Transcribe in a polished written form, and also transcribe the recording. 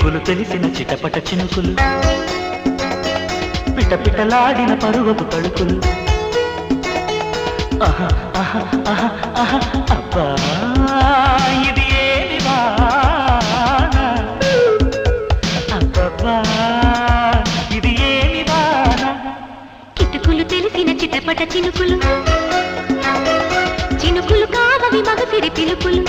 కిటుకులు తెలిసిన చిటపట చినుకులు పిటపిటలాడిన పరువపు తడుకులు ఆహా ఆహా ఆహా ఆహా అబ్బా ఇది ఏమి వాన అబ్బబ్బా ఇది ఏమి వాన కిటుకులు తెలిసిన చిటపట చినుకులు చినుకులు కావవి మగసిరి పిలుపులు